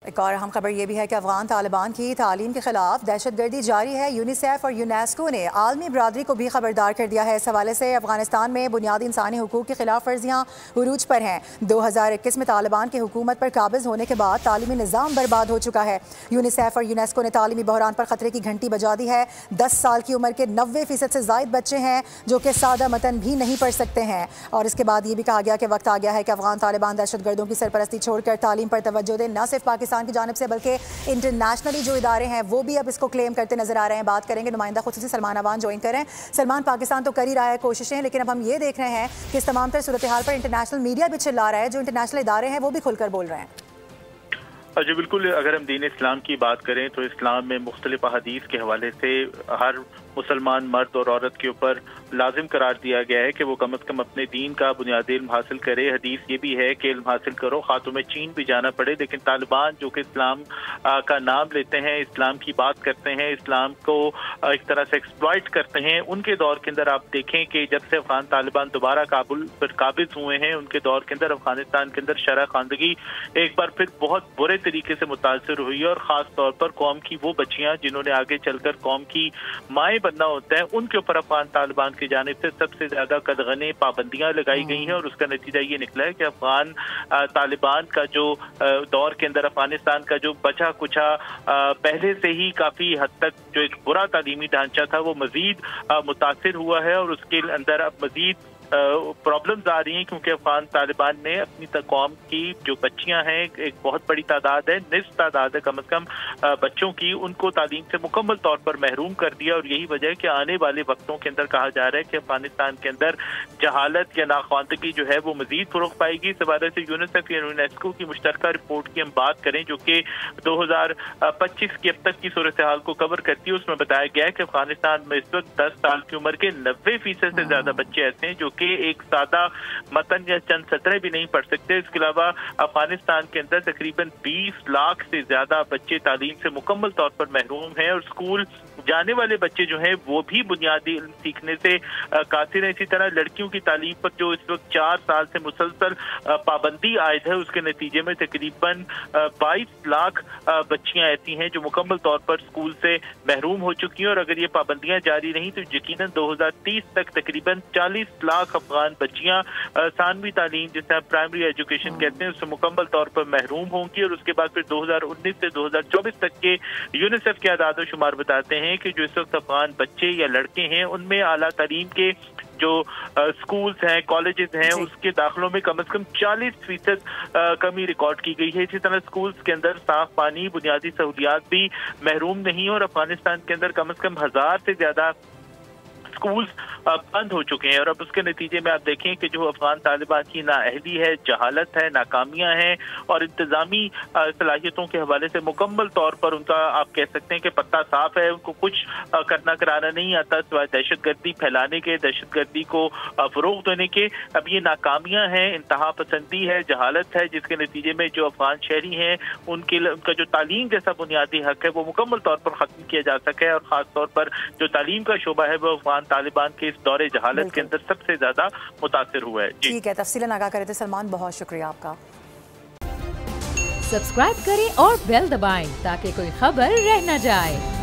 एक और अहम खबर यह भी है कि अफगान तालिबान की तालीम के खिलाफ दहशतगर्दी जारी है। यूनिसेफ और यूनेस्को ने आलमी बरादरी को भी खबरदार कर दिया है। इस हवाले से अफगानिस्तान में बुनियादी इंसानी हुकूक की खिलाफ वर्जियाँ उरूज पर हैं। 2021 में तालिबान की हुकूमत पर काबिज होने के बाद तालीमी निज़ाम बर्बाद हो चुका है। यूनिसेफ और यूनेस्को ने तालीमी बहरान पर खतरे की घंटी बजा दी है। 10 साल की उम्र के 90% से ज़ायद बच्चे हैं जो कि सादा मतन भी नहीं पढ़ सकते हैं। और इसके बाद ये भी कहा गया कि वक्त आ गया है कि अफगान तालिबान दहशतगर्दों की सरपरस्ती छोड़कर तालीम पर तवज्जो दें, न सिर्फ पाकिस्तान की जानिब से बल्कि इंटरनेशनली जो इदारे हैं वो भी अब इसको क्लेम करते नजर आ रहे हैं। बात करेंगे नुमाइंदा खुसूसी सलमान अवान ज्वाइन करें। सलमान, पाकिस्तान तो कर ही रहा है कोशिशें, लेकिन अब हम ये देख रहे हैं कि इस तमाम तर सूरत हाल पर इंटरनेशनल मीडिया भी चिल्ला रहा है, जो इंटरनेशनल इदारे हैं वो भी खुलकर बोल रहे हैं। जी बिल्कुल, अगर हम दीन इस्लाम की बात करें तो इस्लाम में मुख्तलिफ अहादीस के हवाले से हर मुसलमान मर्द और औरत के ऊपर लाजिम करार दिया गया है कि वो कम अज़ कम अपने दीन का बुनियादी इल्म हासिल करे। हदीस ये भी है कि इल्म हासिल करो खा तुम्हें चीन भी जाना पड़े। लेकिन तालिबान जो कि इस्लाम का नाम लेते हैं, इस्लाम की बात करते हैं, इस्लाम को एक तरह से एक्सप्लॉइट करते हैं, उनके दौर के अंदर आप देखें कि जब से अफगान तालिबान दोबारा काबुल पर काबिज हुए हैं, उनके दौर के अंदर अफगानिस्तान के अंदर शरह खानदगी एक बार फिर बहुत बुरे तरीके से मुतासर हुई है। और ख़ास तौर पर कौम की वो बच्चियाँ जिन्होंने आगे चलकर कौम की माएँ बनना होता है, उनके ऊपर अफगान तालिबान की जानिब से सबसे ज्यादा कदगने पाबंदियां लगाई गई हैं। और उसका नतीजा ये निकला है कि अफगान तालिबान का जो दौर के अंदर अफगानिस्तान का जो बचा कुचा पहले से ही काफी हद तक जो एक बुरा तालीमी ढांचा था वो मजीद मुतासिर हुआ है। और उसके अंदर अब मजीद प्रॉब्लम्स आ रही हैं, क्योंकि अफगान तालिबान ने अपनी कौम की जो बच्चियां हैं, एक बहुत बड़ी तादाद है, निस्फ तादाद है कम अज कम बच्चों की, उनको तालीम से मुकम्मल तौर पर महरूम कर दिया। और यही वजह है कि आने वाले वक्तों के अंदर कहा जा रहा है कि अफगानिस्तान के अंदर जहालत या नाख्वानदगी जो है वो मजीद फरोग पाएगी। इस हवाले से यूनिसेफ या यूनेस्को की मुश्तरका रिपोर्ट की हम बात करें जो कि 2025 की अब तक की सूरत हाल को कवर करती है, उसमें बताया गया है कि अफगानिस्तान में इस वक्त 10 साल की उम्र के 90% से ज्यादा बच्चे ऐसे हैं जो कि एक सादा मतन या चंद सतरें भी नहीं पढ़ सकते। इसके अलावा अफगानिस्तान के अंदर तकरीबन 20 लाख से ज्यादा बच्चे तालीम से मुकम्मल तौर पर महरूम हैं। और स्कूल जाने वाले बच्चे जो हैं वो भी बुनियादी इल्म सीखने से कासिर हैं। इसी तरह लड़कियों की तालीम पर जो इस वक्त 4 साल से मुसलसल पाबंदी आयद है, उसके नतीजे में तकरीबन 22 लाख बच्चियां ऐसी हैं जो मुकम्मल तौर पर स्कूल से महरूम हो चुकी हैं। और अगर ये पाबंदियां जारी रहीं तो यकीनन 2030 तक तकरीबन 40 लाख अफगान बच्चियां सानवी तालीम, जिसे आप प्राइमरी एजुकेशन कहते हैं, उससे मुकम्मल तौर पर महरूम होंगी। और उसके बाद फिर 2019 से 2024 तक के यूनिसेफ के आदाद शुमार बताते हैं कि जो इस वक्त अफगान बच्चे या लड़के हैं उनमें आला तालीम के जो स्कूल्स हैं, कॉलेजेस हैं, उसके दाखिलों में कम से कम 40% कमी रिकॉर्ड की गई है। इसी तरह स्कूल्स के अंदर साफ पानी, बुनियादी सहूलियात भी महरूम नहीं। और अफगानिस्तान के अंदर कम से कम 1000 से ज्यादा स्कूल्स बंद हो चुके हैं। और अब उसके नतीजे में आप देखें कि जो अफगान तालिबान की नाअहली है, जहालत है, नाकामियां हैं और इंतजामी सलाहियतों के हवाले से मुकम्मल तौर पर उनका आप कह सकते हैं कि पत्ता साफ है। उनको कुछ करना कराना नहीं आता सिवाय दहशतगर्दी फैलाने के, दहशतगर्दी को फरोग देने के। अब ये नाकामियां हैं, इंतहा पसंदी है, जहालत है, जिसके नतीजे में जो अफगान शहरी हैं उनका जो तालीम जैसा बुनियादी हक है वो मुकम्मल तौर पर खत्म किया जा सके। और खास तौर पर जो तालीम का शोबा है वो अफगान तालिबान के इस दौरे जहालत के अंदर सबसे ज्यादा मुतासिर हुआ है। ठीक है, तफसीलन आगाह करे थे सलमान, बहुत शुक्रिया आपका। सब्सक्राइब करें और बेल दबाएं ताकि कोई खबर रह न जाए।